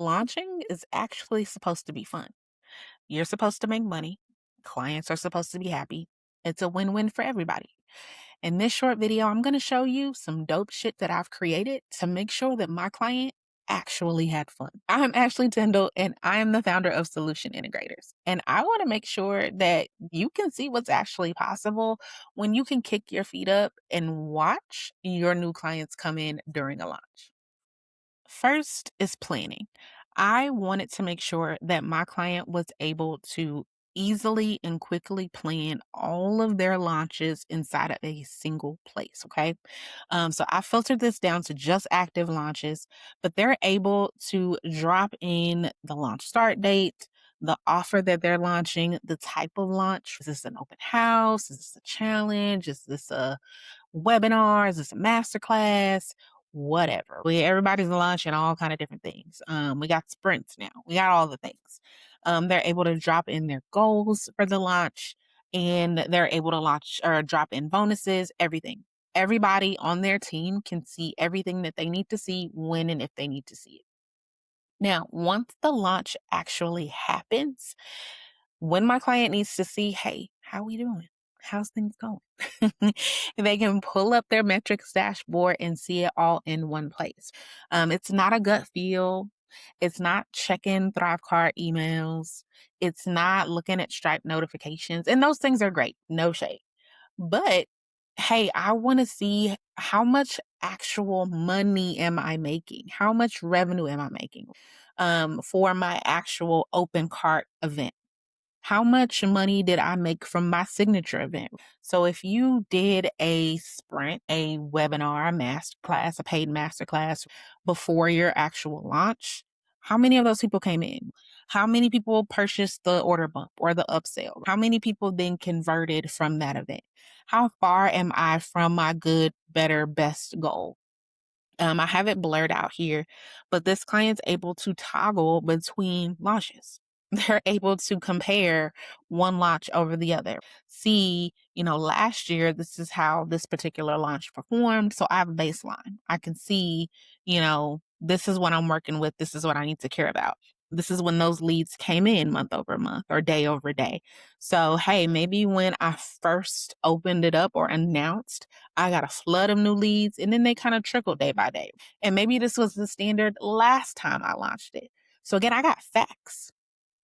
Launching is actually supposed to be fun. You're supposed to make money. Clients are supposed to be happy. It's a win win for everybody. In this short video, I'm going to show you some dope shit that I've created to make sure that my client actually had fun. I'm Ashley Tyndall, and I am the founder of Solution Integrators. And I want to make sure that you can see what's actually possible when you can kick your feet up and watch your new clients come in during a launch. First is planning. I wanted to make sure that my client was able to easily and quickly plan all of their launches inside of a single place. Okay. So I filtered this down to just active launches, but they're able to drop in the launch start date, the offer that they're launching, the type of launch. Is this an open house? Is this a challenge? Is this a webinars, it's a masterclass, whatever. Everybody's launching all kind of different things. We got sprints now. We got all the things. They're able to drop in their goals for the launch, and they're able to launch or drop in bonuses, everything. Everybody on their team can see everything that they need to see when and if they need to see it. Now, once the launch actually happens, when my client needs to see, hey, how we doing? How's things going? They can pull up their metrics dashboard and see it all in one place. It's not a gut feel. It's not checking Thrivecart emails. It's not looking at Stripe notifications. And those things are great. No shade. But hey, I want to see how much actual money am I making? How much revenue am I making for my actual open cart event? How much money did I make from my signature event? So if you did a sprint, a webinar, a masterclass, a paid masterclass before your actual launch, how many of those people came in? How many people purchased the order bump or the upsell? How many people then converted from that event? How far am I from my good, better, best goal? I have it blurred out here, but this client's able to toggle between launches. They're able to compare one launch over the other. See, last year, this is how this particular launch performed. So I have a baseline. I can see, this is what I'm working with. This is what I need to care about. This is when those leads came in month over month or day over day. So, hey, maybe when I first opened it up or announced, I got a flood of new leads and then they kind of trickled day by day. And maybe this was the standard last time I launched it. So again, I got facts.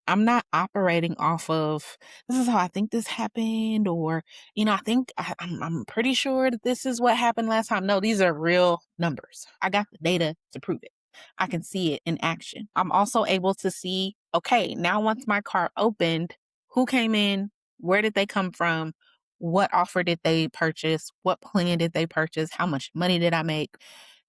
I'm not operating off of this is how I think this happened, or I think I'm pretty sure that this is what happened last time. No, these are real numbers. I got the data to prove it. I can see it in action. I'm also able to see, okay, now once my cart opened, who came in, where did they come from, what offer did they purchase, what plan did they purchase, how much money did I make?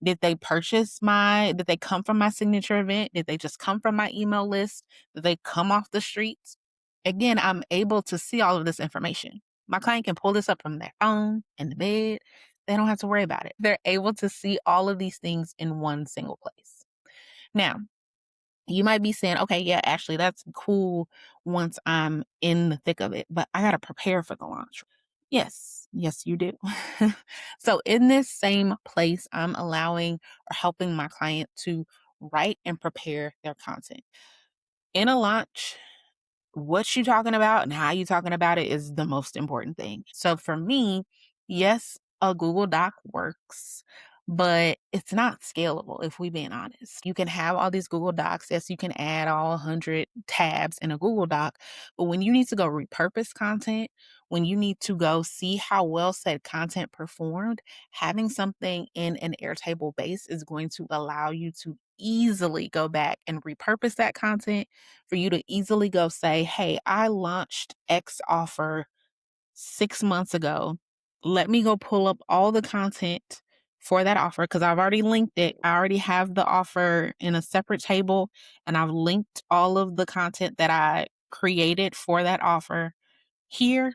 Did they come from my signature event? Did they just come from my email list? Did they come off the streets? Again, I'm able to see all of this information. My client can pull this up from their phone in the bed. They don't have to worry about it. They're able to see all of these things in one single place. Now, you might be saying, okay, yeah, Ashley, that's cool once I'm in the thick of it, but I got to prepare for the launch. Yes, you do. So, in this same place, I'm allowing or helping my client to write and prepare their content. In a launch, what you talking about and how you talking about it is the most important thing. So for me, yes, a Google Doc works, but it's not scalable if we being honest. You can have all these Google Docs. Yes, you can add all 100 tabs in a Google Doc, but when you need to go repurpose content, when you need to go see how well said content performed, having something in an Airtable base is going to allow you to easily go back and repurpose that content for you to easily go say, hey, I launched X offer 6 months ago. Let me go pull up all the content for that offer because I've already linked it. I already have the offer in a separate table and I've linked all of the content that I created for that offer here.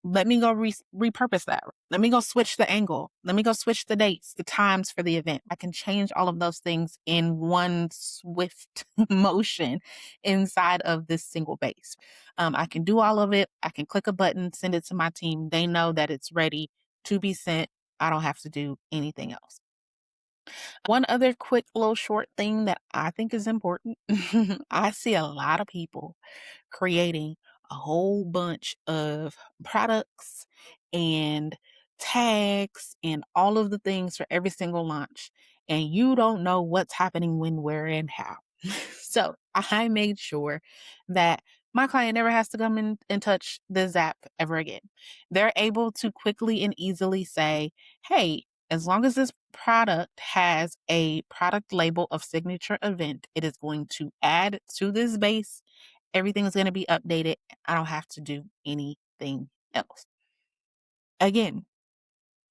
Let me go repurpose that. Let me go switch the angle. Let me go switch the dates, the times for the event. I can change all of those things in one swift motion inside of this single base. I can do all of it. I can click a button, send it to my team. They know that it's ready to be sent. I don't have to do anything else. One other quick little short thing that I think is important. I see a lot of people creating a whole bunch of products and tags and all of the things for every single launch. And you don't know what's happening when, where, and how. So I made sure that my client never has to come in and touch the Zap ever again. They're able to quickly and easily say, hey, as long as this product has a product label of signature event, it is going to add to this base. Everything is going to be updated. I don't have to do anything else. Again,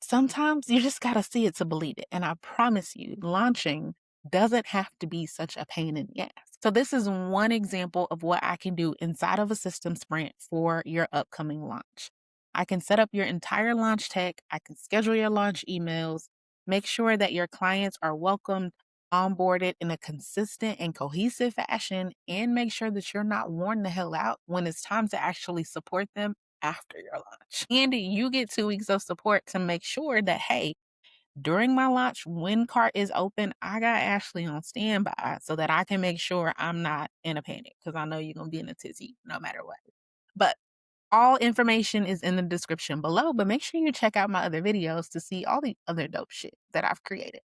sometimes you just got to see it to believe it. And I promise you, launching doesn't have to be such a pain in the ass. So, this is one example of what I can do inside of a system sprint for your upcoming launch. I can set up your entire launch tech, I can schedule your launch emails, make sure that your clients are welcomed, onboarded in a consistent and cohesive fashion, and make sure that you're not worn the hell out when it's time to actually support them after your launch. And you get 2 weeks of support to make sure that, hey, during my launch, when cart is open, I got Ashley on standby so that I can make sure I'm not in a panic because I know you're going to be in a tizzy no matter what. But all information is in the description below, but make sure you check out my other videos to see all the other dope shit that I've created.